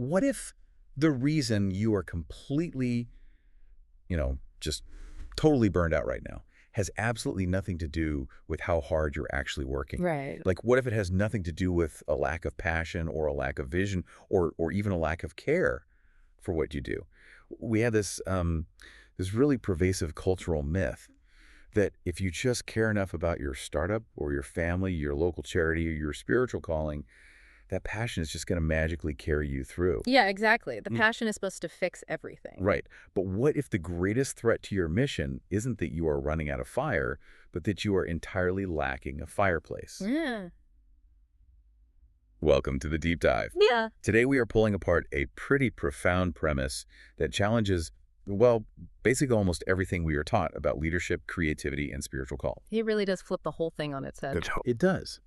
what if the reason you are completely, just totally burned out right now has absolutely nothing to do with how hard you're actually working? Right. Like, what if it has nothing to do with a lack of passion or a lack of vision or even a lack of care for what you do? We have this really pervasive cultural myth that if you just care enough about your startup or your family, your local charity, or your spiritual calling, that passion is just going to magically carry you through. Yeah, exactly. The passion is supposed to fix everything. Right. But what if the greatest threat to your mission isn't that you are running out of fire, but that you are entirely lacking a fireplace? Yeah. Welcome to the Deep Dive. Yeah. Today we are pulling apart a pretty profound premise that challenges, well, basically almost everything we are taught about leadership, creativity, and spiritual call. He really does flip the whole thing on its head. It does.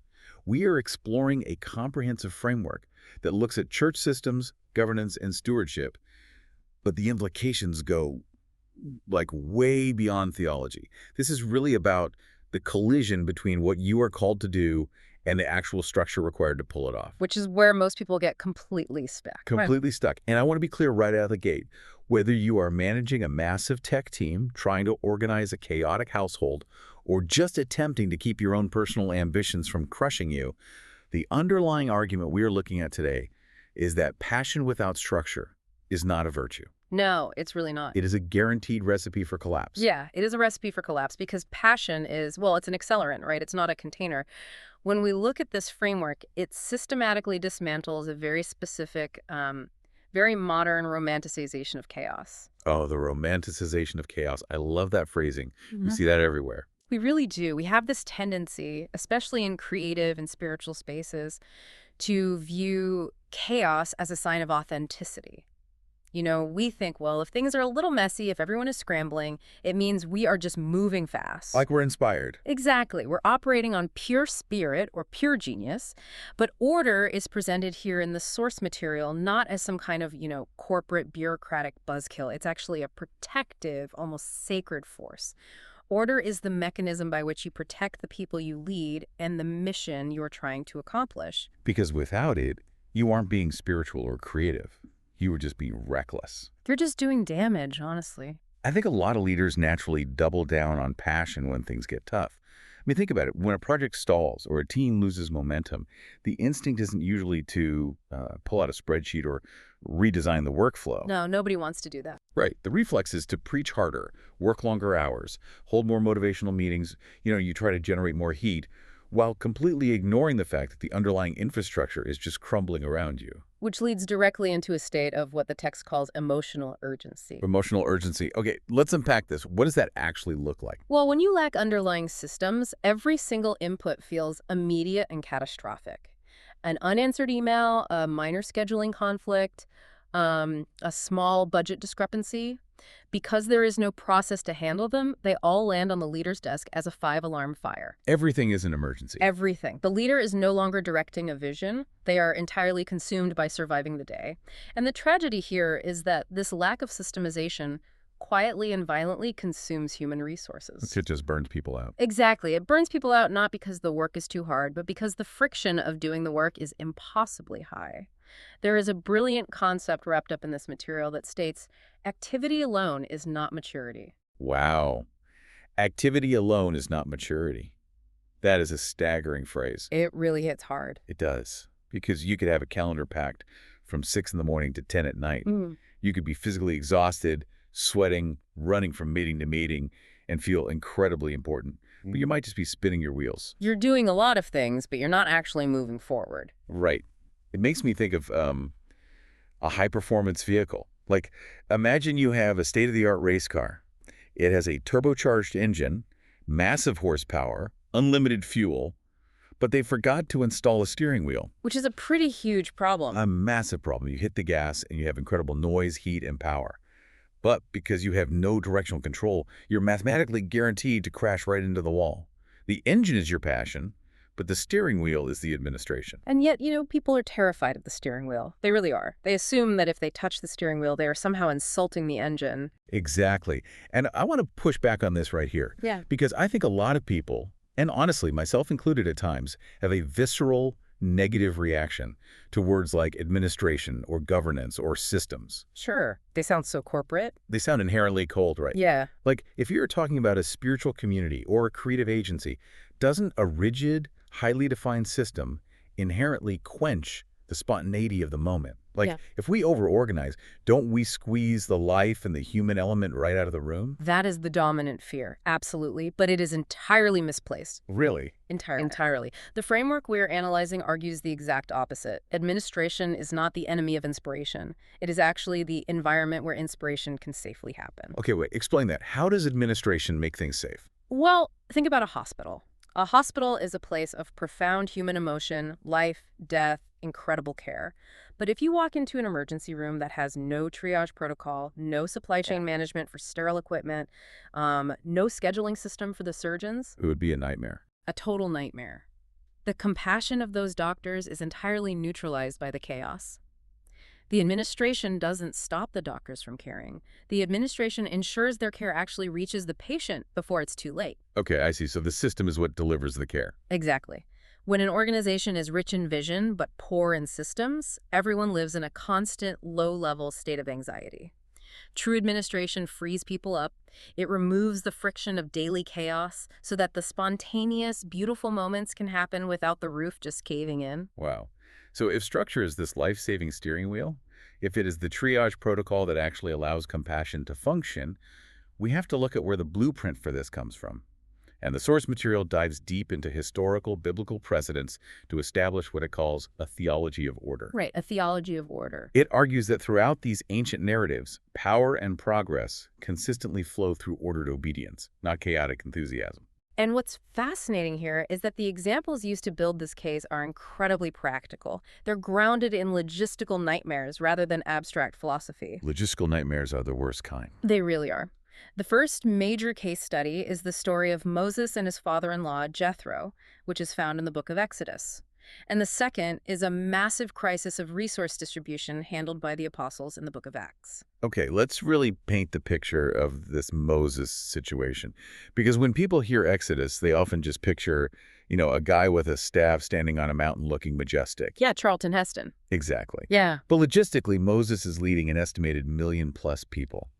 We are exploring a comprehensive framework that looks at church systems, governance, and stewardship, but the implications go like way beyond theology. This is really about the collision between what you are called to do and the actual structure required to pull it off. Which is where most people get completely stuck. Completely stuck. And I want to be clear right out of the gate. Whether you are managing a massive tech team, trying to organize a chaotic household, or just attempting to keep your own personal ambitions from crushing you, the underlying argument we are looking at today is that passion without structure is not a virtue. No, it's really not. It is a guaranteed recipe for collapse. Yeah, it is a recipe for collapse because passion is, well, it's an accelerant, right? It's not a container. When we look at this framework, it systematically dismantles a very specific, very modern romanticization of chaos. Oh, the romanticization of chaos. I love that phrasing. We see that everywhere. We really do. We have this tendency, especially in creative and spiritual spaces, to view chaos as a sign of authenticity. We think, well, if things are a little messy, if everyone is scrambling, it means we are just moving fast. Like we're inspired. Exactly. We're operating on pure spirit or pure genius, but order is presented here in the source material not as some kind of, corporate bureaucratic buzzkill. It's actually a protective, almost sacred force. Order is the mechanism by which you protect the people you lead and the mission you're trying to accomplish. Because without it, you aren't being spiritual or creative. You were just being reckless. You're just doing damage, honestly. I think a lot of leaders naturally double down on passion when things get tough. I mean, think about it. When a project stalls or a team loses momentum, the instinct isn't usually to pull out a spreadsheet or redesign the workflow. No, nobody wants to do that. Right. The reflex is to preach harder, work longer hours, hold more motivational meetings. You try to generate more heat while completely ignoring the fact that the underlying infrastructure is just crumbling around you. Which leads directly into a state of what the text calls emotional urgency. Emotional urgency. Okay, let's unpack this. What does that actually look like? Well, when you lack underlying systems, every single input feels immediate and catastrophic. An unanswered email, a minor scheduling conflict, a small budget discrepancy. Because there is no process to handle them, they all land on the leader's desk as a 5-alarm fire. Everything is an emergency. Everything. The leader is no longer directing a vision. They are entirely consumed by surviving the day. And the tragedy here is that this lack of systemization quietly and violently consumes human resources. It just burns people out. Exactly. It burns people out not because the work is too hard, but because the friction of doing the work is impossibly high. There is a brilliant concept wrapped up in this material that states, activity alone is not maturity. Wow. Activity alone is not maturity. That is a staggering phrase. It really hits hard. It does. Because you could have a calendar packed from 6 in the morning to 10 at night. You could be physically exhausted, sweating, running from meeting to meeting, and feel incredibly important. But you might just be spinning your wheels. You're doing a lot of things, but you're not actually moving forward. Right. It makes me think of a high-performance vehicle. Like, imagine you have a state-of-the-art race car. It has a turbocharged engine, massive horsepower, unlimited fuel, but they forgot to install a steering wheel. Which is a pretty huge problem. A massive problem. You hit the gas and you have incredible noise, heat, and power. But because you have no directional control, you're mathematically guaranteed to crash right into the wall. The engine is your passion, but the steering wheel is the administration. And yet, people are terrified of the steering wheel. They really are. They assume that if they touch the steering wheel, they are somehow insulting the engine. Exactly. And I want to push back on this right here. Yeah. Because I think a lot of people, and honestly, myself included at times, have a visceral, negative reaction to words like administration or governance or systems. Sure. They sound so corporate. They sound inherently cold, right? Yeah. Like, if you're talking about a spiritual community or a creative agency, doesn't a rigid, highly defined system inherently quench the spontaneity of the moment? Like, Yeah. if we over-organize, don't we squeeze the life and the human element right out of the room? That is the dominant fear, absolutely, but it is entirely misplaced. Really? Entirely. The framework we're analyzing argues the exact opposite. Administration is not the enemy of inspiration. It is actually the environment where inspiration can safely happen. Okay, wait, explain that. How does administration make things safe? Well, think about a hospital. A hospital is a place of profound human emotion, life, death, incredible care. But if you walk into an emergency room that has no triage protocol, no supply chain management for sterile equipment, no scheduling system for the surgeons, It would be a nightmare. a total nightmare. The compassion of those doctors is entirely neutralized by the chaos. The administration doesn't stop the doctors from caring. The administration ensures their care actually reaches the patient before it's too late. Okay, I see. So the system is what delivers the care. Exactly. When an organization is rich in vision but poor in systems, everyone lives in a constant, low-level state of anxiety. True administration frees people up. It removes the friction of daily chaos so that the spontaneous, beautiful moments can happen without the roof just caving in. Wow. So if structure is this life-saving steering wheel, if it is the triage protocol that actually allows compassion to function, we have to look at where the blueprint for this comes from. And the source material dives deep into historical biblical precedents to establish what it calls a theology of order. Right, a theology of order. It argues that throughout these ancient narratives, power and progress consistently flow through ordered obedience, not chaotic enthusiasm. And what's fascinating here is that the examples used to build this case are incredibly practical. They're grounded in logistical nightmares rather than abstract philosophy. Logistical nightmares are the worst kind. They really are. The first major case study is the story of Moses and his father-in-law, Jethro, which is found in the book of Exodus. And the second is a massive crisis of resource distribution handled by the apostles in the book of Acts. Okay, let's really paint the picture of this Moses situation. Because when people hear Exodus, they often just picture, a guy with a staff standing on a mountain looking majestic. Yeah, Charlton Heston. Exactly. Yeah. But logistically, Moses is leading an estimated 1 million+ people.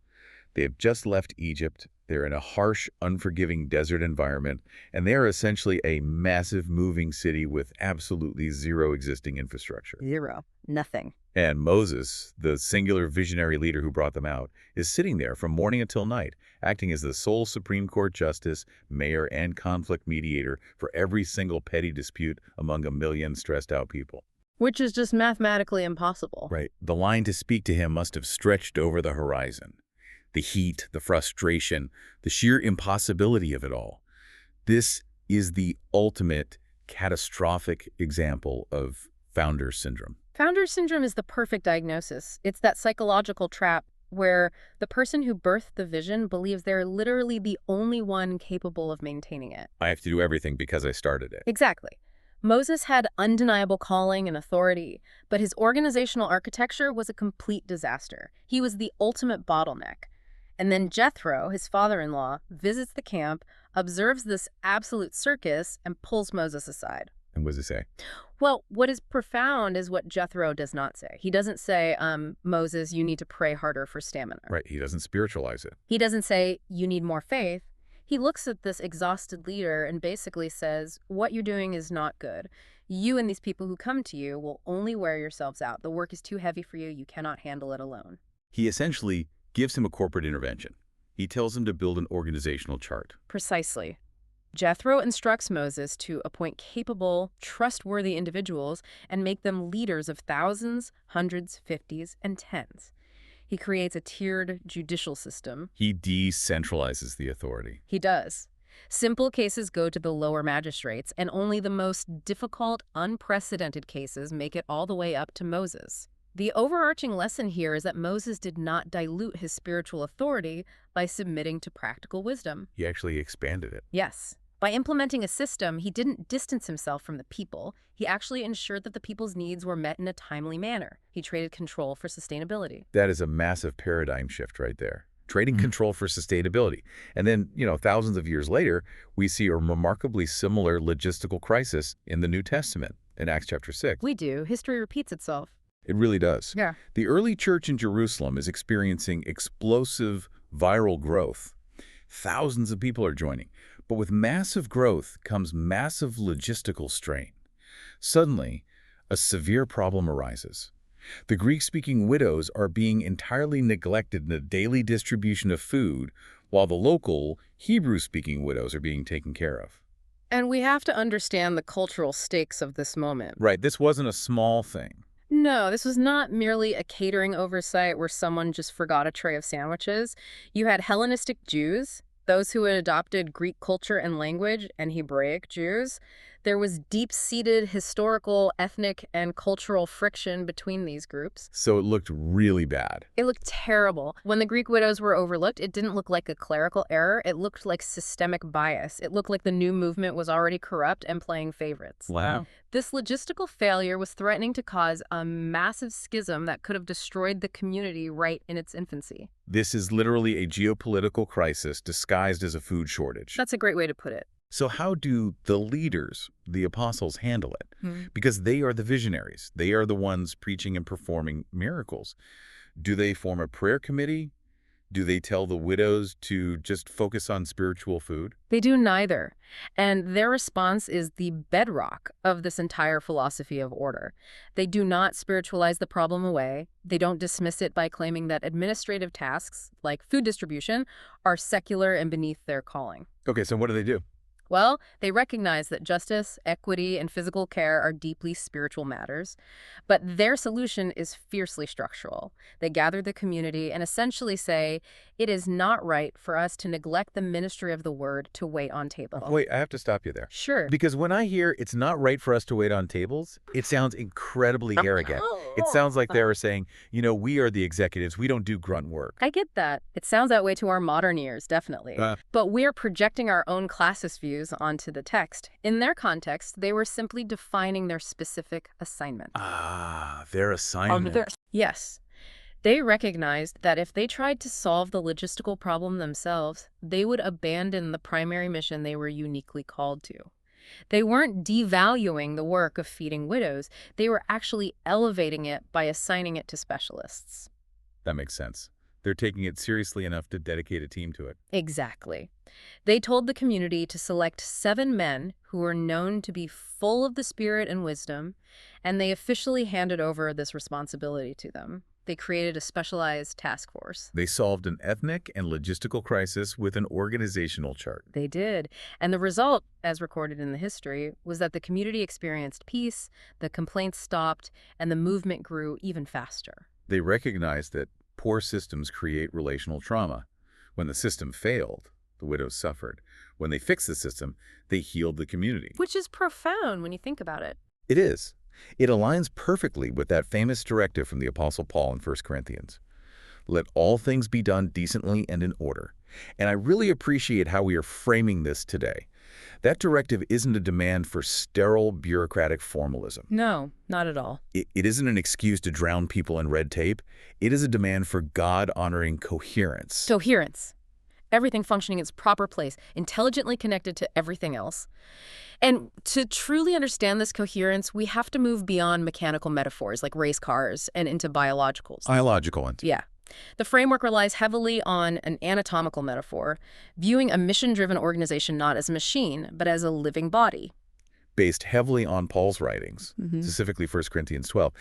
They have just left Egypt. They're in a harsh, unforgiving desert environment, and they are essentially a massive moving city with absolutely zero existing infrastructure. Zero. Nothing. And Moses, the singular visionary leader who brought them out, is sitting there from morning until night, acting as the sole Supreme Court justice, mayor, and conflict mediator for every single petty dispute among 1 million stressed-out people. Which is just mathematically impossible. Right. The line to speak to him must have stretched over the horizon. The heat, the frustration, the sheer impossibility of it all. This is the ultimate catastrophic example of founder syndrome. Founder syndrome is the perfect diagnosis. It's that psychological trap where the person who birthed the vision believes they're literally the only one capable of maintaining it. I have to do everything because I started it. Exactly. Moses had undeniable calling and authority, but his organizational architecture was a complete disaster. He was the ultimate bottleneck. And then Jethro, his father-in-law, visits the camp, observes this absolute circus, and pulls Moses aside. And what does it say? Well, what is profound is what Jethro does not say. He doesn't say, Moses, you need to pray harder for stamina. Right, he doesn't spiritualize it. He doesn't say, you need more faith. He looks at this exhausted leader and basically says, what you're doing is not good. You and these people who come to you will only wear yourselves out. The work is too heavy for you. You cannot handle it alone. He essentially gives him a corporate intervention. He tells him to build an organizational chart. Precisely. Jethro instructs Moses to appoint capable, trustworthy individuals and make them leaders of thousands, hundreds, fifties, and tens. He creates a tiered judicial system. He decentralizes the authority. He does. Simple cases go to the lower magistrates, and only the most difficult, unprecedented cases make it all the way up to Moses. The overarching lesson here is that Moses did not dilute his spiritual authority by submitting to practical wisdom. He actually expanded it. Yes. By implementing a system, he didn't distance himself from the people. He actually ensured that the people's needs were met in a timely manner. He traded control for sustainability. That is a massive paradigm shift right there. Trading control for sustainability. And then, thousands of years later, we see a remarkably similar logistical crisis in the New Testament. in Acts chapter 6. We do. History repeats itself. It really does. Yeah. The early church in Jerusalem is experiencing explosive viral growth. Thousands of people are joining. But with massive growth comes massive logistical strain. Suddenly, a severe problem arises. The Greek-speaking widows are being entirely neglected in the daily distribution of food, while the local Hebrew-speaking widows are being taken care of. And we have to understand the cultural stakes of this moment. Right, this wasn't a small thing. No, this was not merely a catering oversight where someone just forgot a tray of sandwiches. You had Hellenistic Jews, those who had adopted Greek culture and language, and Hebraic Jews. There was deep-seated historical, ethnic, and cultural friction between these groups. So it looked really bad. It looked terrible. When the Greek widows were overlooked, it didn't look like a clerical error. It looked like systemic bias. It looked like the new movement was already corrupt and playing favorites. Wow. This logistical failure was threatening to cause a massive schism that could have destroyed the community right in its infancy. This is literally a geopolitical crisis disguised as a food shortage. That's a great way to put it. So how do the leaders, the apostles, handle it? Because they are the visionaries. They are the ones preaching and performing miracles. Do they form a prayer committee? Do they tell the widows to just focus on spiritual food? They do neither. And their response is the bedrock of this entire philosophy of order. They do not spiritualize the problem away. They don't dismiss it by claiming that administrative tasks, like food distribution, are secular and beneath their calling. Okay, so what do? Well, they recognize that justice, equity, and physical care are deeply spiritual matters, but their solution is fiercely structural. They gather the community and essentially say, it is not right for us to neglect the ministry of the word to wait on tables. Wait, I have to stop you there. Sure. Because when I hear it's not right for us to wait on tables, it sounds incredibly arrogant. It sounds like they're saying, we are the executives, we don't do grunt work. I get that. It sounds that way to our modern ears, definitely. But we're projecting our own classist views onto the text. In their context, they were simply defining their specific assignment. Their assignment. Yes. They recognized that if they tried to solve the logistical problem themselves, they would abandon the primary mission they were uniquely called to. They weren't devaluing the work of feeding widows. They were actually elevating it by assigning it to specialists. That makes sense. They're taking it seriously enough to dedicate a team to it. Exactly. They told the community to select 7 men who were known to be full of the Spirit and wisdom, and they officially handed over this responsibility to them. They created a specialized task force. They solved an ethnic and logistical crisis with an organizational chart. They did. And the result, as recorded in the history, was that the community experienced peace, the complaints stopped, and the movement grew even faster. They recognized that poor systems create relational trauma. When the system failed, the widows suffered. When they fixed the system, they healed the community. Which is profound when you think about it. It is. It aligns perfectly with that famous directive from the Apostle Paul in 1 Corinthians. Let all things be done decently and in order. And I really appreciate how we are framing this today. That directive isn't a demand for sterile bureaucratic formalism. No, not at all. It isn't an excuse to drown people in red tape. It is a demand for God-honoring coherence. Coherence. Everything functioning in its proper place, intelligently connected to everything else. And to truly understand this coherence, we have to move beyond mechanical metaphors like race cars and into biologicals. Biological ones. Yeah. The framework relies heavily on an anatomical metaphor, viewing a mission-driven organization not as a machine, but as a living body. Based heavily on Paul's writings, specifically 1 Corinthians 12,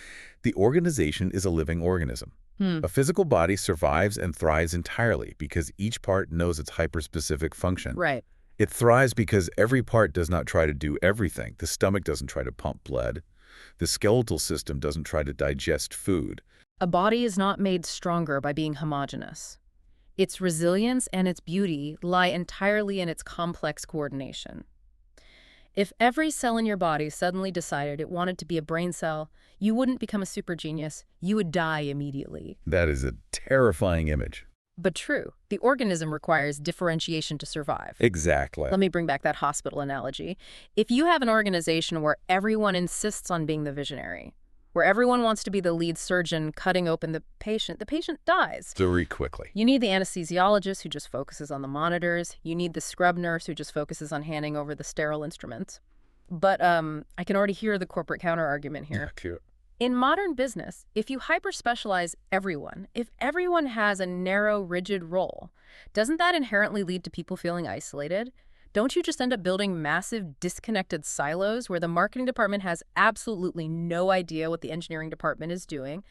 the organization is a living organism. A physical body survives and thrives entirely because each part knows its hyperspecific function. Right. It thrives because every part does not try to do everything. The stomach doesn't try to pump blood. The skeletal system doesn't try to digest food. A body is not made stronger by being homogeneous. Its resilience and its beauty lie entirely in its complex coordination. If every cell in your body suddenly decided it wanted to be a brain cell, you wouldn't become a super genius. You would die immediately. That is a terrifying image. But true, the organism requires differentiation to survive. Exactly. Let me bring back that hospital analogy. If you have an organization where everyone insists on being the visionary, where everyone wants to be the lead surgeon cutting open the patient dies. Very quickly. You need the anesthesiologist who just focuses on the monitors. You need the scrub nurse who just focuses on handing over the sterile instruments. But I can already hear the corporate counter-argument Yeah, here. cute. In modern business, if you hyper-specialize everyone, if everyone has a narrow, rigid role, doesn't that inherently lead to people feeling isolated? Don't you just end up building massive, disconnected silos where the marketing department has absolutely no idea what the engineering department is doing,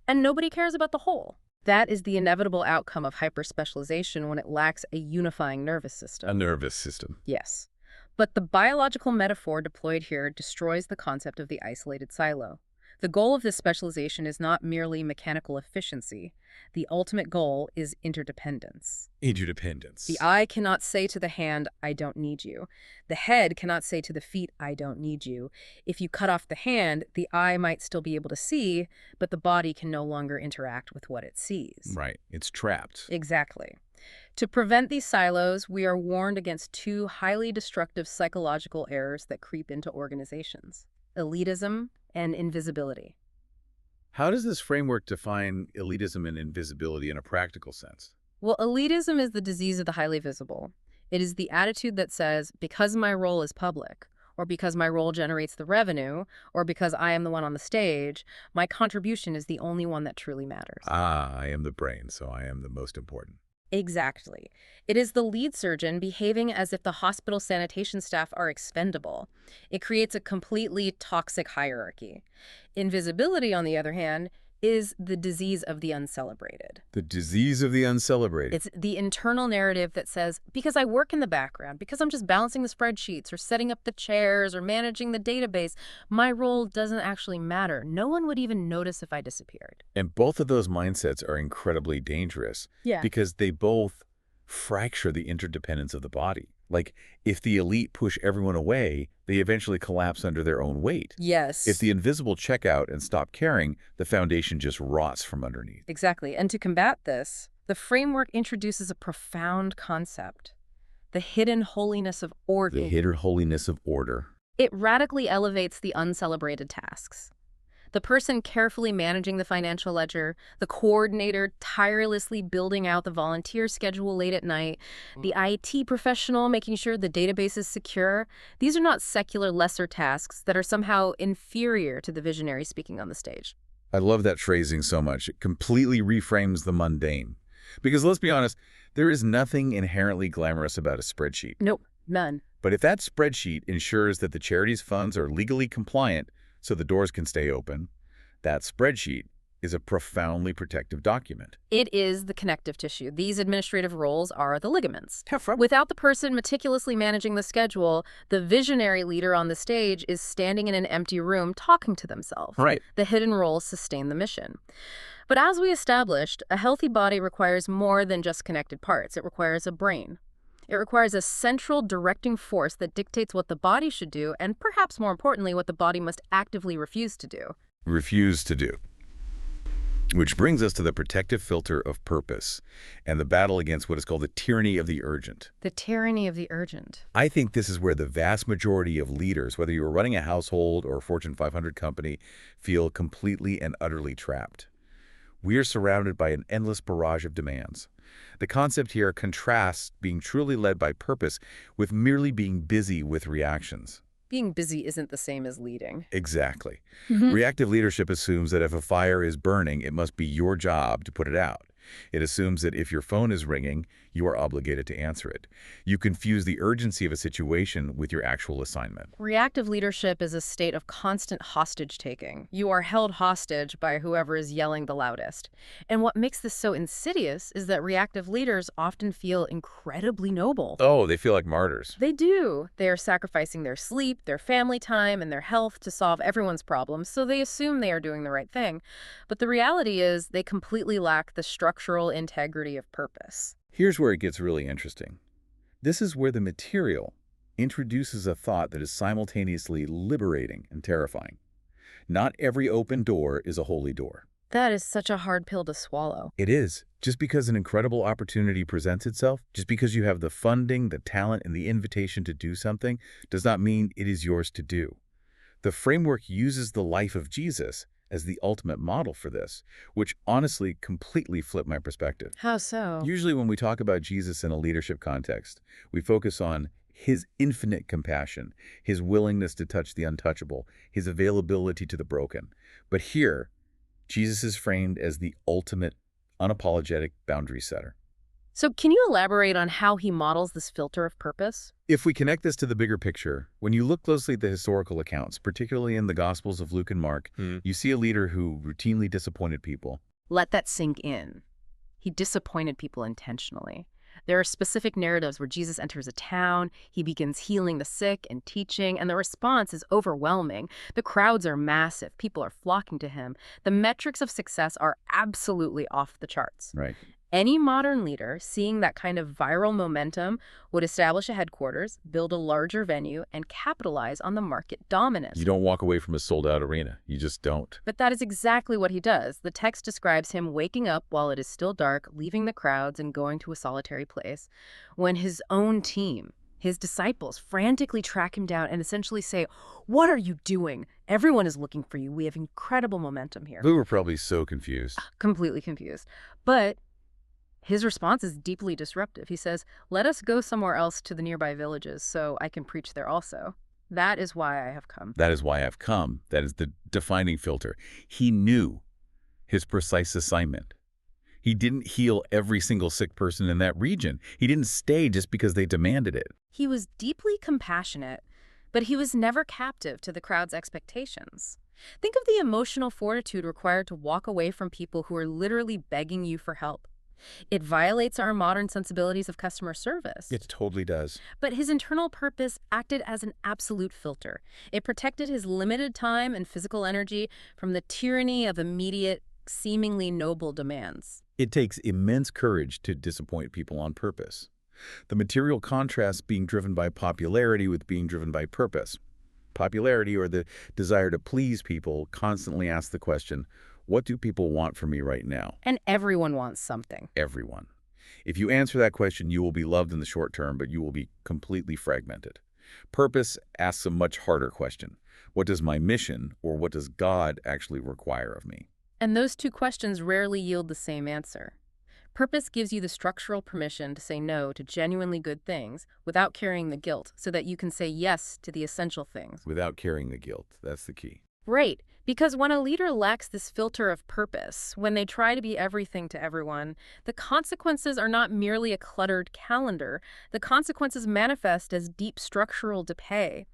and nobody cares about the whole? That is the inevitable outcome of hyper-specialization when it lacks a unifying nervous A system. nervous system. Yes. But the biological metaphor deployed here destroys the concept of the isolated silo. The goal of this specialization is not merely mechanical efficiency. The ultimate goal is interdependence. Interdependence. The eye cannot say to the hand, I don't need you. The head cannot say to the feet, I don't need you. If you cut off the hand, the eye might still be able to see, but the body can no longer interact with what it sees. Right. It's trapped. Exactly. To prevent these silos, we are warned against two highly destructive psychological errors that creep into organizations: elitism and invisibility. How does this framework define elitism and invisibility in a practical sense? Well, elitism is the disease of the highly visible. It is the attitude that says, because my role is public, or because my role generates the revenue, or because I am the one on the stage, my contribution is the only one that truly matters. Ah, I am the brain, so I am the most important. Exactly. It is the lead surgeon behaving as if the hospital sanitation staff are expendable. It creates a completely toxic hierarchy. Invisibility, on the other hand, is the disease of the uncelebrated. The disease of the uncelebrated. It's the internal narrative that says, because I work in the background, because I'm just balancing the spreadsheets or setting up the chairs or managing the database, my role doesn't actually matter. No one would even notice if I disappeared. And both of those mindsets are incredibly dangerous Yeah. because they both fracture the interdependence of the body. Like, if the elite push everyone away, they eventually collapse under their own weight. Yes. If the invisible check out and stop caring, the foundation just rots from underneath. Exactly. And to combat this, the framework introduces a profound concept: the hidden holiness of order. The hidden holiness of order. It radically elevates the uncelebrated tasks. The person carefully managing the financial ledger, the coordinator tirelessly building out the volunteer schedule late at night, the IT professional making sure the database is secure. These are not secular lesser tasks that are somehow inferior to the visionary speaking on the stage. I love that phrasing so much. It completely reframes the mundane. Because let's be honest, there is nothing inherently glamorous about a spreadsheet. Nope, none. But if that spreadsheet ensures that the charity's funds are legally compliant so the doors can stay open, that spreadsheet is a profoundly protective document. It is the connective tissue. These administrative roles are the ligaments. Tough, right? Without the person meticulously managing the schedule, the visionary leader on the stage is standing in an empty room talking to themselves. Right. The hidden roles sustain the mission. But as we established, a healthy body requires more than just connected parts. It requires a brain. It requires a central directing force that dictates what the body should do, and perhaps more importantly, what the body must actively refuse to do. Refuse to do. Which brings us to the protective filter of purpose and the battle against what is called the tyranny of the urgent. The tyranny of the urgent. I think this is where the vast majority of leaders, whether you're running a household or a Fortune 500 company, feel completely and utterly trapped. We are surrounded by an endless barrage of demands. The concept here contrasts being truly led by purpose with merely being busy with reactions. Being busy isn't the same as leading. Exactly. Reactive leadership assumes that if a fire is burning, it must be your job to put it out. It assumes that if your phone is ringing, you are obligated to answer it. You confuse the urgency of a situation with your actual assignment. Reactive leadership is a state of constant hostage-taking. You are held hostage by whoever is yelling the loudest. And what makes this so insidious is that reactive leaders often feel incredibly noble. Oh, they feel like martyrs. They do. They are sacrificing their sleep, their family time, and their health to solve everyone's problems, so they assume they are doing the right thing. But the reality is they completely lack the structural integrity of purpose. Here's where it gets really interesting. This is where the material introduces a thought that is simultaneously liberating and terrifying. Not every open door is a holy door. That is such a hard pill to swallow. It is. Just because an incredible opportunity presents itself, just because you have the funding, the talent, and the invitation to do something, does not mean it is yours to do. The framework uses the life of Jesus as the ultimate model for this, which honestly completely flipped my perspective. How so? Usually when we talk about Jesus in a leadership context, we focus on His infinite compassion, his willingness to touch the untouchable, his availability to the broken. But here, Jesus is framed as the ultimate, unapologetic boundary setter. So can you elaborate on how he models this filter of purpose? If we connect this to the bigger picture, when you look closely at the historical accounts, particularly in the Gospels of Luke and Mark, you see a leader who routinely disappointed people. Let that sink in. He disappointed people intentionally. There are specific narratives where Jesus enters a town, he begins healing the sick and teaching, and the response is overwhelming. The crowds are massive. People are flocking to him. The metrics of success are absolutely off the charts. Right. Any modern leader seeing that kind of viral momentum would establish a headquarters, build a larger venue, and capitalize on the market dominance. You don't walk away from a sold-out arena. You just don't. But that is exactly what he does. The text describes him waking up while it is still dark, leaving the crowds and going to a solitary place, when his own team, his disciples, frantically track him down and essentially say, "What are you doing? Everyone is looking for you. We have incredible momentum here." We were probably so confused. Completely confused. But his response is deeply disruptive. He says, "Let us go somewhere else to the nearby villages so I can preach there also. That is why I have come." That is why I've come. That is the defining filter. He knew his precise assignment. He didn't heal every single sick person in that region. He didn't stay just because they demanded it. He was deeply compassionate, but he was never captive to the crowd's expectations. Think of the emotional fortitude required to walk away from people who are literally begging you for help. It violates our modern sensibilities of customer service. It totally does. But his internal purpose acted as an absolute filter. It protected his limited time and physical energy from the tyranny of immediate, seemingly noble demands. It takes immense courage to disappoint people on purpose. The material contrasts being driven by popularity with being driven by purpose. Popularity, or the desire to please people, constantly asks the question, what do people want from me right now? And everyone wants something. Everyone. If you answer that question, you will be loved in the short term, but you will be completely fragmented. Purpose asks a much harder question. What does my mission, or what does God actually require of me? And those two questions rarely yield the same answer. Purpose gives you the structural permission to say no to genuinely good things without carrying the guilt, so that you can say yes to the essential things. Without carrying the guilt. That's the key. Right. Because when a leader lacks this filter of purpose, when they try to be everything to everyone, the consequences are not merely a cluttered calendar. The consequences manifest as deep structural decay.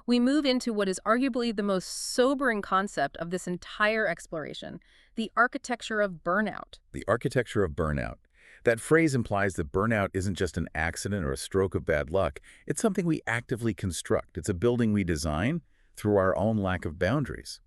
We move into what is arguably the most sobering concept of this entire exploration, the architecture of burnout. The architecture of burnout. That phrase implies that burnout isn't just an accident or a stroke of bad luck. It's something we actively construct. It's a building we design through our own lack of boundaries.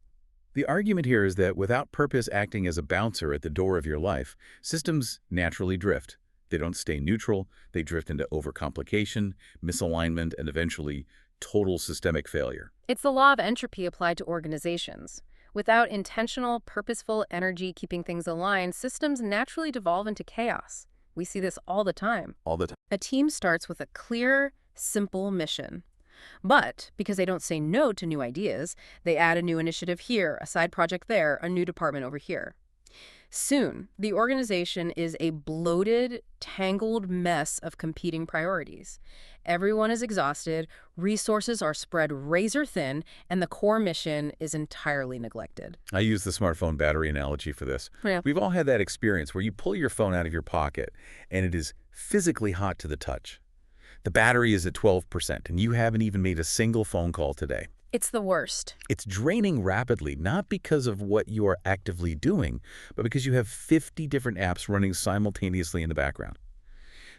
The argument here is that without purpose acting as a bouncer at the door of your life, systems naturally drift. They don't stay neutral. They drift into overcomplication, misalignment, and eventually total systemic failure. It's the law of entropy applied to organizations. Without intentional, purposeful energy keeping things aligned, systems naturally devolve into chaos. We see this all the time. All the time. A team starts with a clear, simple mission. But because they don't say no to new ideas, they add a new initiative here, a side project there, a new department over here. Soon, the organization is a bloated, tangled mess of competing priorities. Everyone is exhausted, resources are spread razor thin, and the core mission is entirely neglected. I use the smartphone battery analogy for this. Yeah. We've all had that experience where you pull your phone out of your pocket and it is physically hot to the touch. The battery is at 12%, and you haven't even made a single phone call today. It's the worst. It's draining rapidly, not because of what you are actively doing, but because you have 50 different apps running simultaneously in the background.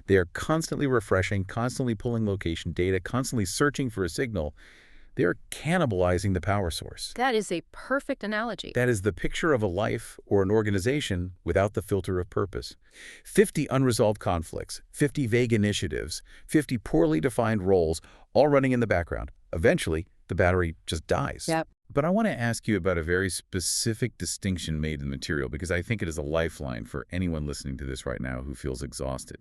They are constantly refreshing, constantly pulling location data, constantly searching for a signal. They are cannibalizing the power source. That is a perfect analogy. That is the picture of a life or an organization without the filter of purpose. 50 unresolved conflicts, 50 vague initiatives, 50 poorly defined roles, all running in the background. Eventually, the battery just dies. Yep. But I want to ask you about a very specific distinction made in the material, because I think it is a lifeline for anyone listening to this right now who feels exhausted.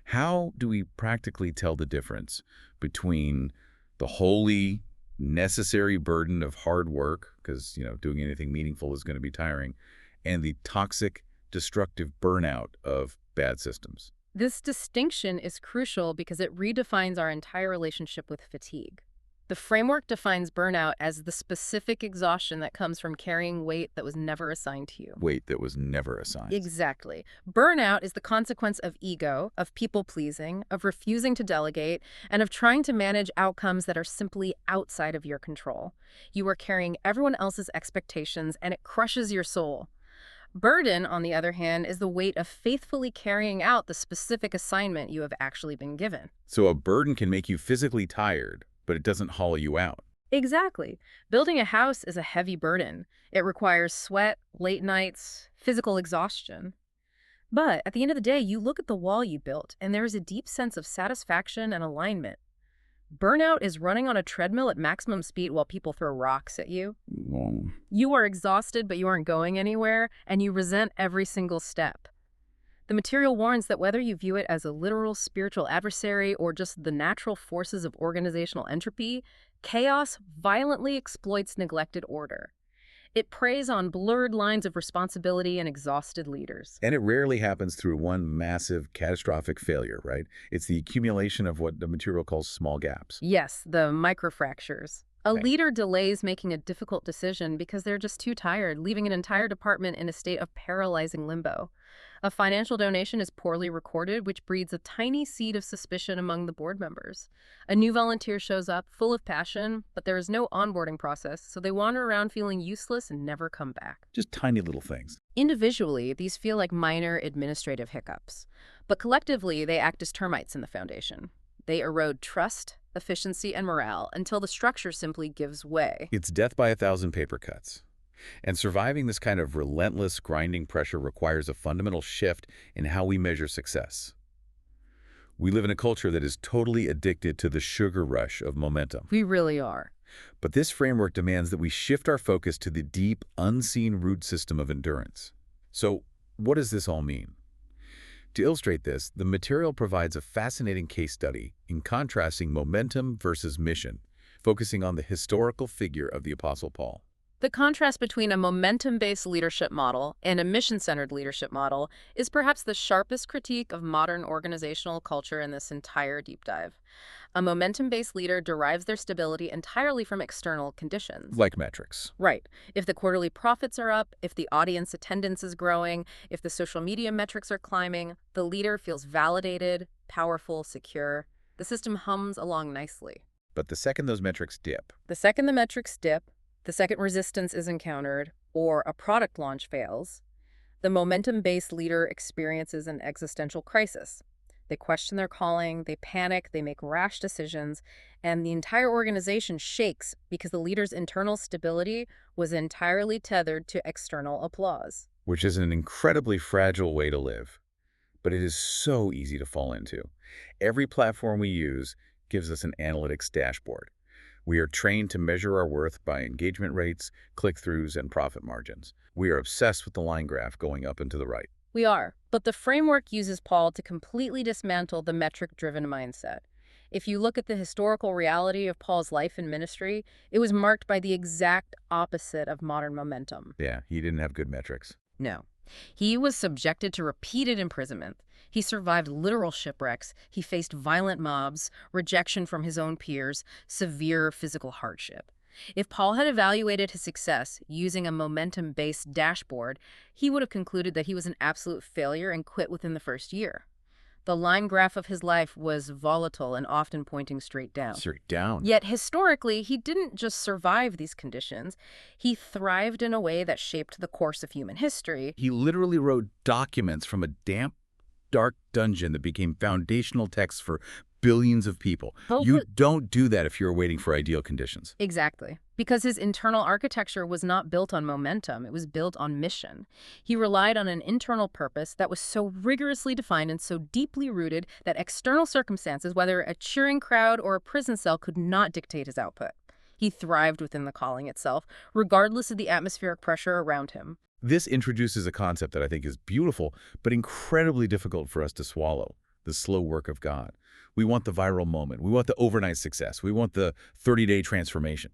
How do we practically tell the difference between the holy, necessary burden of hard work, because, doing anything meaningful is going to be tiring, and the toxic, destructive burnout of bad systems? This distinction is crucial because it redefines our entire relationship with fatigue. The framework defines burnout as the specific exhaustion that comes from carrying weight that was never assigned to you. Weight that was never assigned. Exactly. Burnout is the consequence of ego, of people-pleasing, of refusing to delegate, and of trying to manage outcomes that are simply outside of your control. You are carrying everyone else's expectations, and it crushes your soul. Burden, on the other hand, is the weight of faithfully carrying out the specific assignment you have actually been given. So a burden can make you physically tired, but it doesn't hollow you out. Exactly. Building a house is a heavy burden. It requires sweat, late nights, physical exhaustion. But at the end of the day, you look at the wall you built, and there is a deep sense of satisfaction and alignment. Burnout is running on a treadmill at maximum speed while people throw rocks at you. Well, You are exhausted, but you aren't going anywhere, and you resent every single step. The material warns that whether you view it as a literal spiritual adversary or just the natural forces of organizational entropy, chaos violently exploits neglected order. It preys on blurred lines of responsibility and exhausted leaders. and it rarely happens through one massive, catastrophic failure, right? It's the accumulation of what the material calls small gaps. Yes, the microfractures. A Okay. leader delays making a difficult decision because they're just too tired, leaving an entire department in a state of paralyzing limbo. A financial donation is poorly recorded, which breeds a tiny seed of suspicion among the board members. A new volunteer shows up, full of passion, but there is no onboarding process, so they wander around feeling useless and never come back. Just tiny little things. Individually, these feel like minor administrative hiccups, but collectively, they act as termites in the foundation. They erode trust, efficiency, and morale until the structure simply gives way. It's death by 1,000 paper cuts. And surviving this kind of relentless grinding pressure requires a fundamental shift in how we measure success. We live in a culture that is totally addicted to the sugar rush of momentum. We really are. But this framework demands that we shift our focus to the deep, unseen root system of endurance. So, what does this all mean? To illustrate this, the material provides a fascinating case study in contrasting momentum versus mission, focusing on the historical figure of the Apostle Paul. The contrast between a momentum-based leadership model and a mission-centered leadership model is perhaps the sharpest critique of modern organizational culture in this entire deep dive. A momentum-based leader derives their stability entirely from external conditions. Like metrics. Right. If the quarterly profits are up, if the audience attendance is growing, if the social media metrics are climbing, the leader feels validated, powerful, secure. The system hums along nicely. But the second those metrics dip, The second the metrics dip, the second resistance is encountered, or a product launch fails, the momentum-based leader experiences an existential crisis. They question their calling, they panic, they make rash decisions, and the entire organization shakes because the leader's internal stability was entirely tethered to external applause. which is an incredibly fragile way to live. But it is so easy to fall into. Every platform we use gives us an analytics dashboard. We are trained to measure our worth by engagement rates, click-throughs, and profit margins. We are obsessed with the line graph going up and to the right. We are, but the framework uses Paul to completely dismantle the metric-driven mindset. If you look at the historical reality of Paul's life and ministry, it was marked by the exact opposite of modern momentum. Yeah, he didn't have good metrics. No. He was subjected to repeated imprisonment. He survived literal shipwrecks. He faced violent mobs, rejection from his own peers, severe physical hardship. If Paul had evaluated his success using a momentum-based dashboard, he would have concluded that he was an absolute failure and quit within the first year. The line graph of his life was volatile and often pointing straight down. Straight down. Yet historically, he didn't just survive these conditions. He thrived in a way that shaped the course of human history. He literally wrote documents from a damp, dark dungeon that became foundational texts for billions of people. You don't do that if you're waiting for ideal conditions. Exactly. Because his internal architecture was not built on momentum, it was built on mission. He relied on an internal purpose that was so rigorously defined and so deeply rooted that external circumstances, whether a cheering crowd or a prison cell, could not dictate his output. He thrived within the calling itself, regardless of the atmospheric pressure around him. This introduces a concept that I think is beautiful, but incredibly difficult for us to swallow: the slow work of God. We want the viral moment. We want the overnight success. We want the 30-day transformation.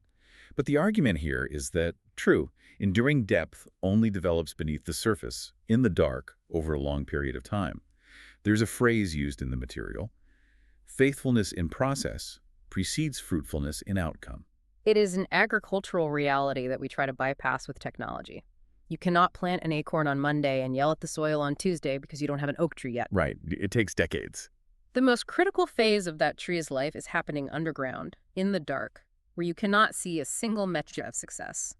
But the argument here is that, true, enduring depth only develops beneath the surface, in the dark, over a long period of time. There's a phrase used in the material: faithfulness in process precedes fruitfulness in outcome. It is an agricultural reality that we try to bypass with technology. You cannot plant an acorn on Monday and yell at the soil on Tuesday because you don't have an oak tree yet. Right. It takes decades. The most critical phase of that tree's life is happening underground, in the dark, where you cannot see a single metric of success.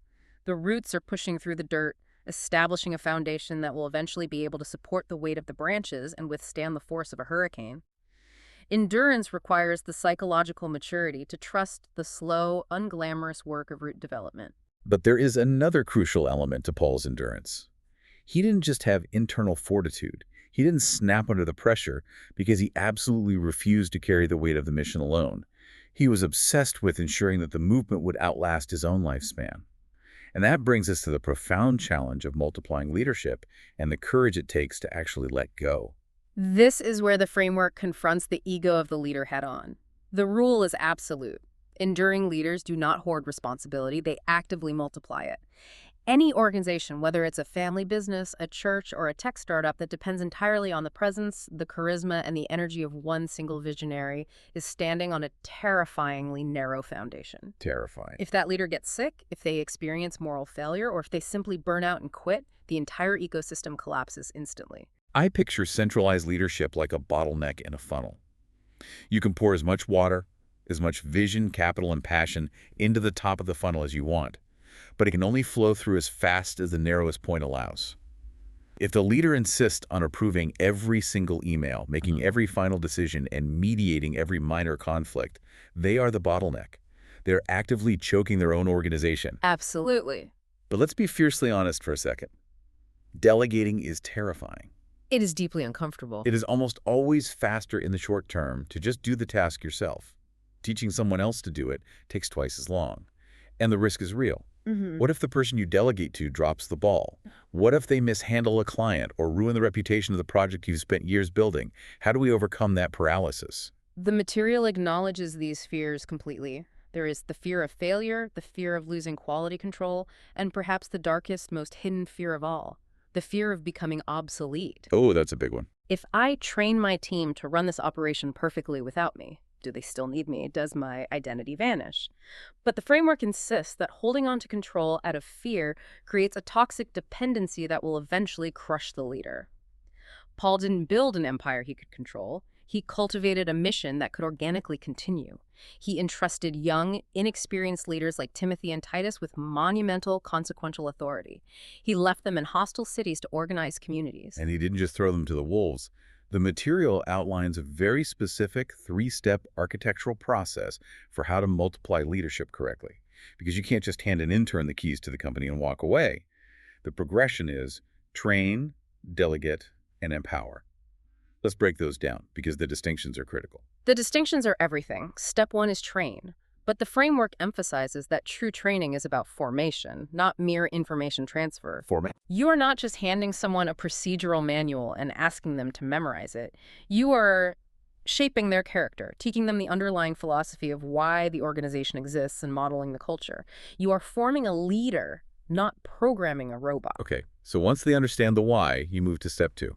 The roots are pushing through the dirt, establishing a foundation that will eventually be able to support the weight of the branches and withstand the force of a hurricane. Endurance requires the psychological maturity to trust the slow, unglamorous work of root development. But there is another crucial element to Paul's endurance. He didn't just have internal fortitude. He didn't snap under the pressure because he absolutely refused to carry the weight of the mission alone. He was obsessed with ensuring that the movement would outlast his own lifespan. And that brings us to the profound challenge of multiplying leadership and the courage it takes to actually let go. This is where the framework confronts the ego of the leader head-on. The rule is absolute. Enduring leaders do not hoard responsibility, they actively multiply it. Any organization, whether it's a family business, a church, or a tech startup that depends entirely on the presence, the charisma, and the energy of one single visionary, is standing on a terrifyingly narrow foundation. Terrifying. If that leader gets sick, if they experience moral failure, or if they simply burn out and quit, the entire ecosystem collapses instantly. I picture centralized leadership like a bottleneck in a funnel. You can pour as much water, as much vision, capital, and passion into the top of the funnel as you want, but it can only flow through as fast as the narrowest point allows. If the leader insists on approving every single email, making every final decision, and mediating every minor conflict, they are the bottleneck. They're actively choking their own organization. Absolutely. But let's be fiercely honest for a second. Delegating is terrifying. It is deeply uncomfortable. It is almost always faster in the short term to just do the task yourself. Teaching someone else to do it takes twice as long. And the risk is real. What if the person you delegate to drops the ball? What if they mishandle a client or ruin the reputation of the project you've spent years building? How do we overcome that paralysis? The material acknowledges these fears completely. There is the fear of failure, the fear of losing quality control, and perhaps the darkest, most hidden fear of all, the fear of becoming obsolete. Oh, that's a big one. If I train my team to run this operation perfectly without me, do they still need me? Does my identity vanish? But the framework insists that holding on to control out of fear creates a toxic dependency that will eventually crush the leader. Paul didn't build an empire he could control. He cultivated a mission that could organically continue. He entrusted young, inexperienced leaders like Timothy and Titus with monumental, consequential authority. He left them in hostile cities to organize communities. And he didn't just throw them to the wolves. The material outlines a very specific three-step architectural process for how to multiply leadership correctly. Because you can't just hand an intern the keys to the company and walk away. The progression is train, delegate, and empower. Let's break those down because the distinctions are critical. The distinctions are everything. Step one is train. But the framework emphasizes that true training is about formation, not mere information transfer. You are not just handing someone a procedural manual and asking them to memorize it. You are shaping their character, teaching them the underlying philosophy of why the organization exists and modeling the culture. You are forming a leader, not programming a robot. Okay, so once they understand the why, you move to step two,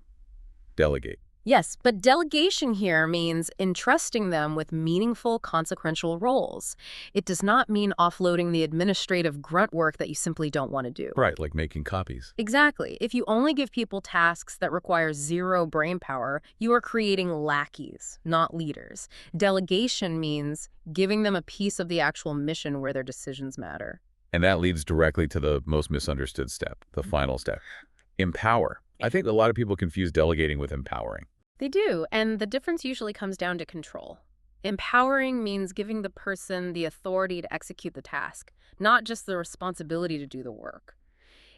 delegate. Yes, but delegation here means entrusting them with meaningful, consequential roles. It does not mean offloading the administrative grunt work that you simply don't want to do. Right, like making copies. Exactly. If you only give people tasks that require zero brain power, you are creating lackeys, not leaders. Delegation means giving them a piece of the actual mission where their decisions matter. And that leads directly to the most misunderstood step, the final step, empower. I think a lot of people confuse delegating with empowering. They do, and the difference usually comes down to control. Empowering means giving the person the authority to execute the task, not just the responsibility to do the work.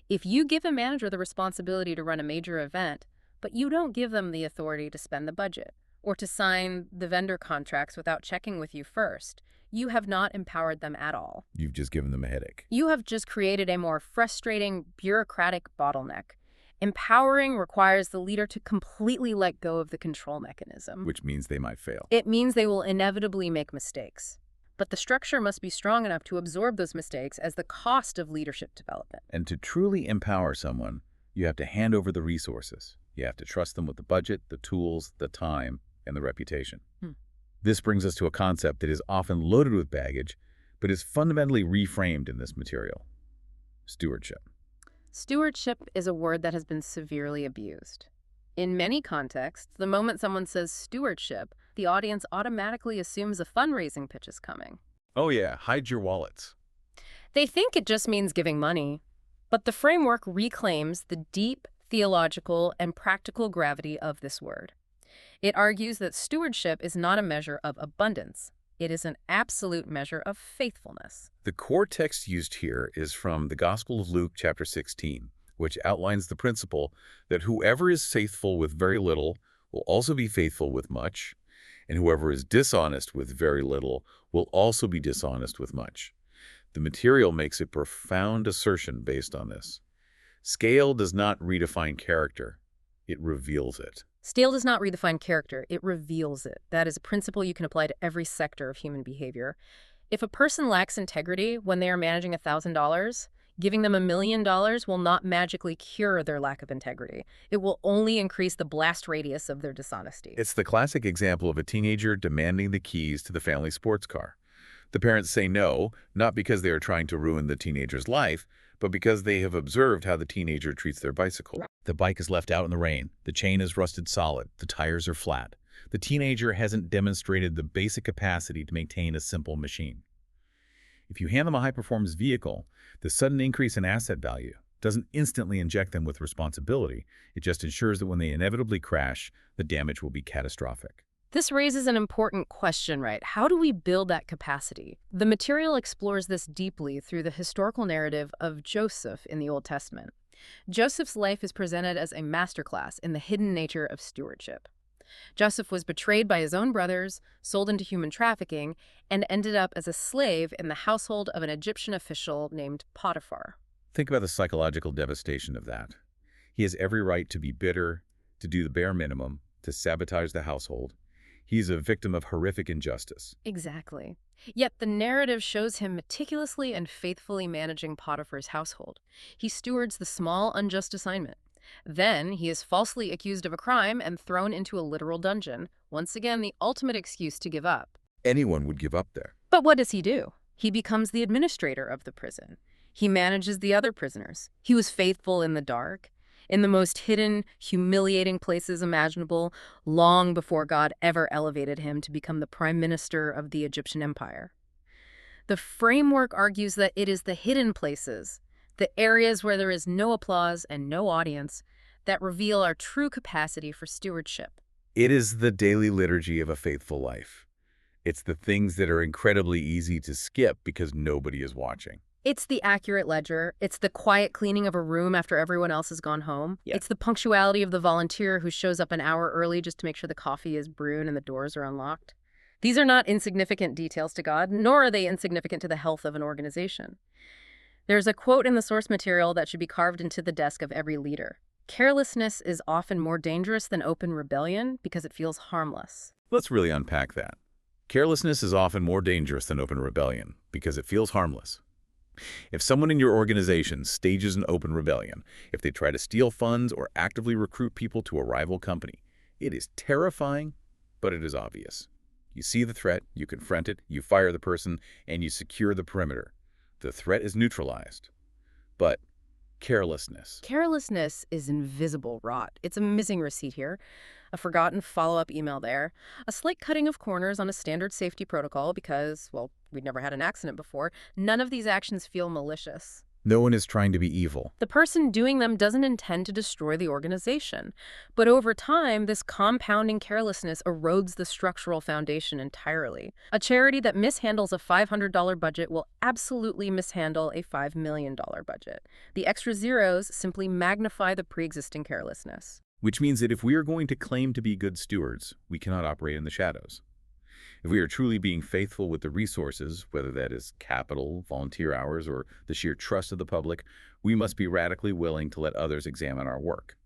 If you give a manager the responsibility to run a major event, but you don't give them the authority to spend the budget or to sign the vendor contracts without checking with you first, you have not empowered them at all. You've just given them a headache. You have just created a more frustrating, bureaucratic bottleneck. Empowering requires the leader to completely let go of the control mechanism. Which means they might fail. It means they will inevitably make mistakes. But the structure must be strong enough to absorb those mistakes as the cost of leadership development. And to truly empower someone, you have to hand over the resources. You have to trust them with the budget, the tools, the time, and the reputation. Hmm. This brings us to a concept that is often loaded with baggage, but is fundamentally reframed in this material: stewardship. Stewardship is a word that has been severely abused. In many contexts, the moment someone says stewardship, the audience automatically assumes a fundraising pitch is coming. Oh yeah, hide your wallets. They think it just means giving money. But the framework reclaims the deep theological and practical gravity of this word. It argues that stewardship is not a measure of abundance. It is an absolute measure of faithfulness. The core text used here is from the Gospel of Luke, chapter 16, which outlines the principle that whoever is faithful with very little will also be faithful with much, and whoever is dishonest with very little will also be dishonest with much. The material makes a profound assertion based on this. Scale does not redefine character, it reveals it. Scale does not redefine character, it reveals it. That is a principle you can apply to every sector of human behavior. If a person lacks integrity when they are managing $1,000, giving them $1 million will not magically cure their lack of integrity. It will only increase the blast radius of their dishonesty. It's the classic example of a teenager demanding the keys to the family sports car. The parents say no, not because they are trying to ruin the teenager's life, but because they have observed how the teenager treats their bicycle. The bike is left out in the rain, the chain is rusted solid, the tires are flat. The teenager hasn't demonstrated the basic capacity to maintain a simple machine. If you hand them a high-performance vehicle, the sudden increase in asset value doesn't instantly inject them with responsibility. It just ensures that when they inevitably crash, the damage will be catastrophic. This raises an important question, right? How do we build that capacity? The material explores this deeply through the historical narrative of Joseph in the Old Testament. Joseph's life is presented as a masterclass in the hidden nature of stewardship. Joseph was betrayed by his own brothers, sold into human trafficking, and ended up as a slave in the household of an Egyptian official named Potiphar. Think about the psychological devastation of that. He has every right to be bitter, to do the bare minimum, to sabotage the household. He's a victim of horrific injustice. Exactly. Yet the narrative shows him meticulously and faithfully managing Potiphar's household. He stewards the small, unjust assignment. Then he is falsely accused of a crime and thrown into a literal dungeon, once again the ultimate excuse to give up. Anyone would give up there. But what does he do? He becomes the administrator of the prison. He manages the other prisoners. He was faithful in the dark, in the most hidden, humiliating places imaginable, long before God ever elevated him to become the prime minister of the Egyptian empire. The framework argues that it is the hidden places, the areas where there is no applause and no audience, that reveal our true capacity for stewardship. It is the daily liturgy of a faithful life. It's the things that are incredibly easy to skip because nobody is watching. It's the accurate ledger. It's the quiet cleaning of a room after everyone else has gone home. Yeah. It's the punctuality of the volunteer who shows up an hour early just to make sure the coffee is brewed and the doors are unlocked. These are not insignificant details to God, nor are they insignificant to the health of an organization. There's a quote in the source material that should be carved into the desk of every leader. Carelessness is often more dangerous than open rebellion because it feels harmless. Let's really unpack that. Carelessness is often more dangerous than open rebellion because it feels harmless. If someone in your organization stages an open rebellion, if they try to steal funds or actively recruit people to a rival company, it is terrifying, but it is obvious. You see the threat, you confront it, you fire the person, and you secure the perimeter. The threat is neutralized. But carelessness. Carelessness is invisible rot. It's a missing receipt here, a forgotten follow-up email there, a slight cutting of corners on a standard safety protocol because, well, we'd never had an accident before. None of these actions feel malicious. No one is trying to be evil. The person doing them doesn't intend to destroy the organization. But over time, this compounding carelessness erodes the structural foundation entirely. A charity that mishandles a $500 budget will absolutely mishandle a $5 million budget. The extra zeros simply magnify the pre-existing carelessness. Which means that if we are going to claim to be good stewards, we cannot operate in the shadows. If we are truly being faithful with the resources, whether that is capital, volunteer hours, or the sheer trust of the public, we must be radically willing to let others examine our work.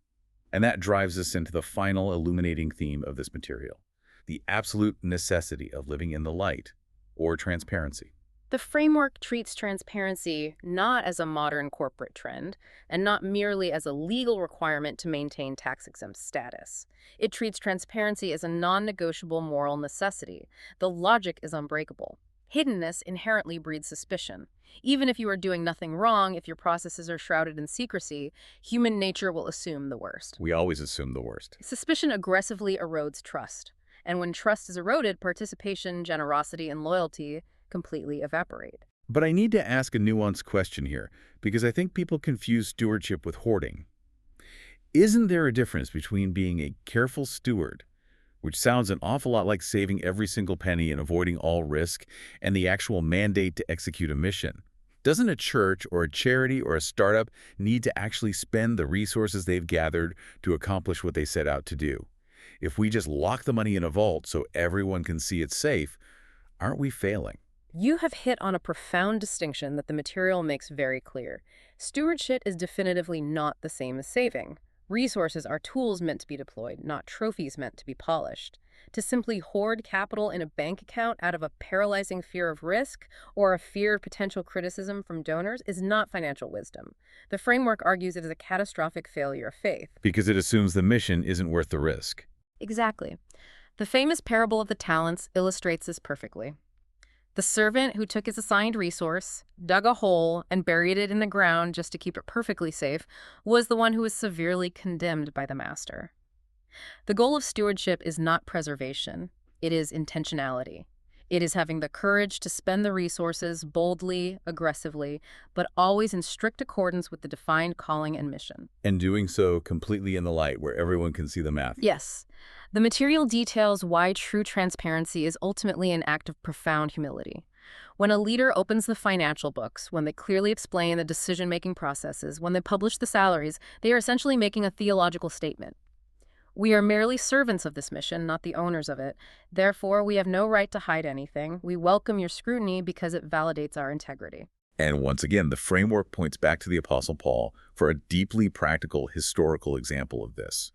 And that drives us into the final illuminating theme of this material, the absolute necessity of living in the light, or transparency. The framework treats transparency not as a modern corporate trend and not merely as a legal requirement to maintain tax-exempt status. It treats transparency as a non-negotiable moral necessity. The logic is unbreakable. Hiddenness inherently breeds suspicion. Even if you are doing nothing wrong, if your processes are shrouded in secrecy, human nature will assume the worst. We always assume the worst. Suspicion aggressively erodes trust. And when trust is eroded, participation, generosity, and loyalty completely evaporate. But I need to ask a nuanced question here, because I think people confuse stewardship with hoarding. Isn't there a difference between being a careful steward, which sounds an awful lot like saving every single penny and avoiding all risk, and the actual mandate to execute a mission? Doesn't a church or a charity or a startup need to actually spend the resources they've gathered to accomplish what they set out to do? If we just lock the money in a vault so everyone can see it's safe, aren't we failing? You have hit on a profound distinction that the material makes very clear. Stewardship is definitively not the same as saving. Resources are tools meant to be deployed, not trophies meant to be polished. To simply hoard capital in a bank account out of a paralyzing fear of risk or a fear of potential criticism from donors is not financial wisdom. The framework argues it is a catastrophic failure of faith. Because it assumes the mission isn't worth the risk. Exactly. The famous parable of the talents illustrates this perfectly. The servant who took his assigned resource, dug a hole, and buried it in the ground just to keep it perfectly safe, was the one who was severely condemned by the master. The goal of stewardship is not preservation. It is intentionality. It is having the courage to spend the resources boldly, aggressively, but always in strict accordance with the defined calling and mission. And doing so completely in the light where everyone can see the math. Yes. The material details why true transparency is ultimately an act of profound humility. When a leader opens the financial books, when they clearly explain the decision-making processes, when they publish the salaries, they are essentially making a theological statement. We are merely servants of this mission, not the owners of it. Therefore, we have no right to hide anything. We welcome your scrutiny because it validates our integrity. And once again, the framework points back to the Apostle Paul for a deeply practical historical example of this.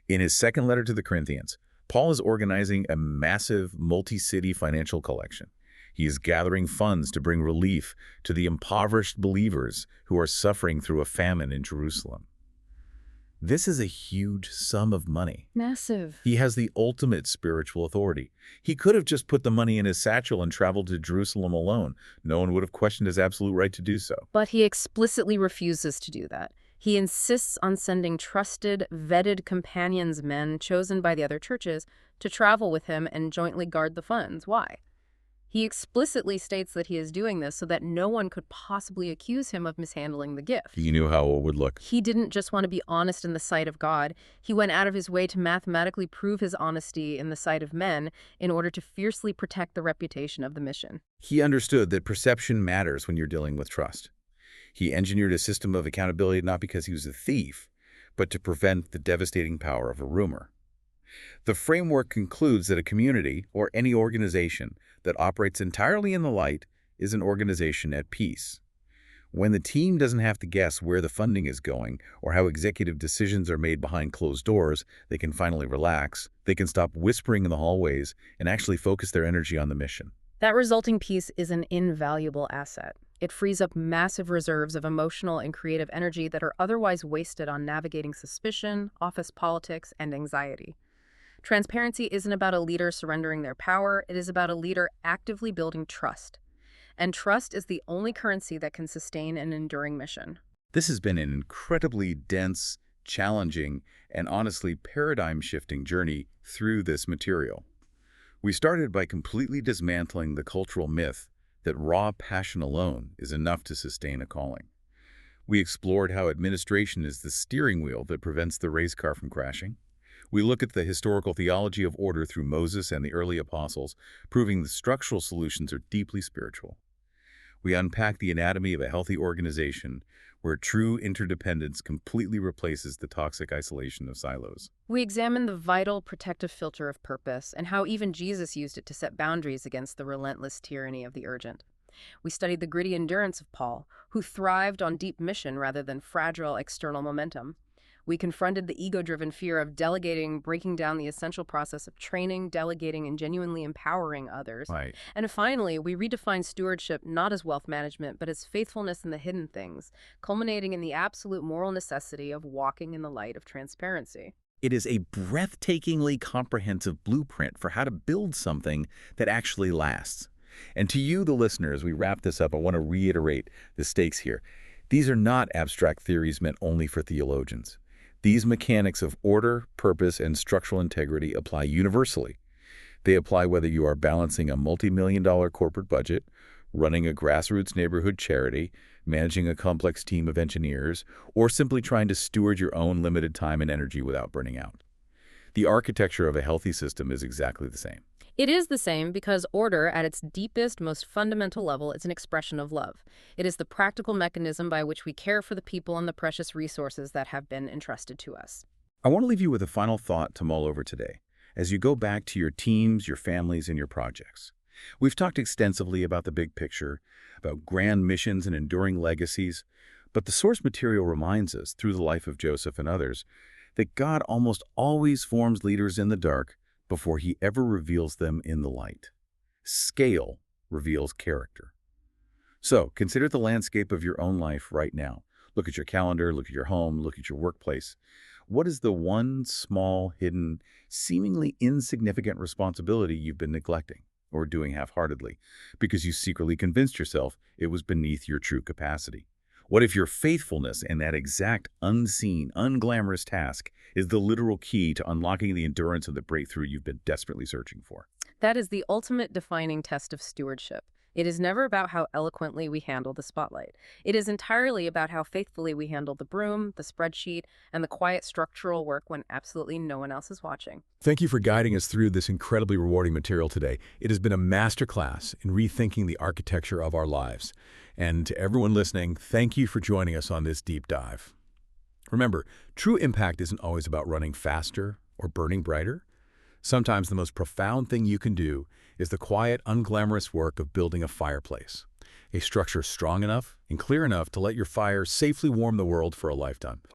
In his second letter to the Corinthians, Paul is organizing a massive multi-city financial collection. He is gathering funds to bring relief to the impoverished believers who are suffering through a famine in Jerusalem. This is a huge sum of money. Massive. He has the ultimate spiritual authority. He could have just put the money in his satchel and traveled to Jerusalem alone. No one would have questioned his absolute right to do so. But he explicitly refuses to do that. He insists on sending trusted, vetted companions, men chosen by the other churches, to travel with him and jointly guard the funds. Why? He explicitly states that he is doing this so that no one could possibly accuse him of mishandling the gift. He knew how it would look. He didn't just want to be honest in the sight of God. He went out of his way to mathematically prove his honesty in the sight of men in order to fiercely protect the reputation of the mission. He understood that perception matters when you're dealing with trust. He engineered a system of accountability not because he was a thief, but to prevent the devastating power of a rumor. The framework concludes that a community, or any organization, that operates entirely in the light is an organization at peace. When the team doesn't have to guess where the funding is going or how executive decisions are made behind closed doors, they can finally relax, they can stop whispering in the hallways, and actually focus their energy on the mission. That resulting peace is an invaluable asset. It frees up massive reserves of emotional and creative energy that are otherwise wasted on navigating suspicion, office politics, and anxiety. Transparency isn't about a leader surrendering their power, it is about a leader actively building trust. And trust is the only currency that can sustain an enduring mission. This has been an incredibly dense, challenging, and honestly paradigm-shifting journey through this material. We started by completely dismantling the cultural myth that raw passion alone is enough to sustain a calling. We explored how administration is the steering wheel that prevents the race car from crashing. We look at the historical theology of order through Moses and the early apostles, proving the structural solutions are deeply spiritual. We unpack the anatomy of a healthy organization where true interdependence completely replaces the toxic isolation of silos. We examine the vital protective filter of purpose and how even Jesus used it to set boundaries against the relentless tyranny of the urgent. We studied the gritty endurance of Paul, who thrived on deep mission rather than fragile external momentum. We confronted the ego-driven fear of delegating, breaking down the essential process of training, delegating, and genuinely empowering others. Right. And finally, we redefined stewardship not as wealth management, but as faithfulness in the hidden things, culminating in the absolute moral necessity of walking in the light of transparency. It is a breathtakingly comprehensive blueprint for how to build something that actually lasts. And to you, the listener, as we wrap this up, I want to reiterate the stakes here. These are not abstract theories meant only for theologians. These mechanics of order, purpose, and structural integrity apply universally. They apply whether you are balancing a multi-million-dollar corporate budget, running a grassroots neighborhood charity, managing a complex team of engineers, or simply trying to steward your own limited time and energy without burning out. The architecture of a healthy system is exactly the same. It is the same because order, at its deepest, most fundamental level, is an expression of love. It is the practical mechanism by which we care for the people and the precious resources that have been entrusted to us. I want to leave you with a final thought to mull over today, as you go back to your teams, your families, and your projects. We've talked extensively about the big picture, about grand missions and enduring legacies, but the source material reminds us, through the life of Joseph and others, that God almost always forms leaders in the dark before he ever reveals them in the light. Scale reveals character. So, consider the landscape of your own life right now. Look at your calendar, look at your home, look at your workplace. What is the one small, hidden, seemingly insignificant responsibility you've been neglecting or doing half-heartedly because you secretly convinced yourself it was beneath your true capacity? What if your faithfulness in that exact unseen, unglamorous task is the literal key to unlocking the endurance of the breakthrough you've been desperately searching for? That is the ultimate defining test of stewardship. It is never about how eloquently we handle the spotlight. It is entirely about how faithfully we handle the broom, the spreadsheet, and the quiet structural work when absolutely no one else is watching. Thank you for guiding us through this incredibly rewarding material today. It has been a masterclass in rethinking the architecture of our lives. And to everyone listening, thank you for joining us on this deep dive. Remember, true impact isn't always about running faster or burning brighter. Sometimes the most profound thing you can do is the quiet, unglamorous work of building a fireplace, a structure strong enough and clear enough to let your fire safely warm the world for a lifetime.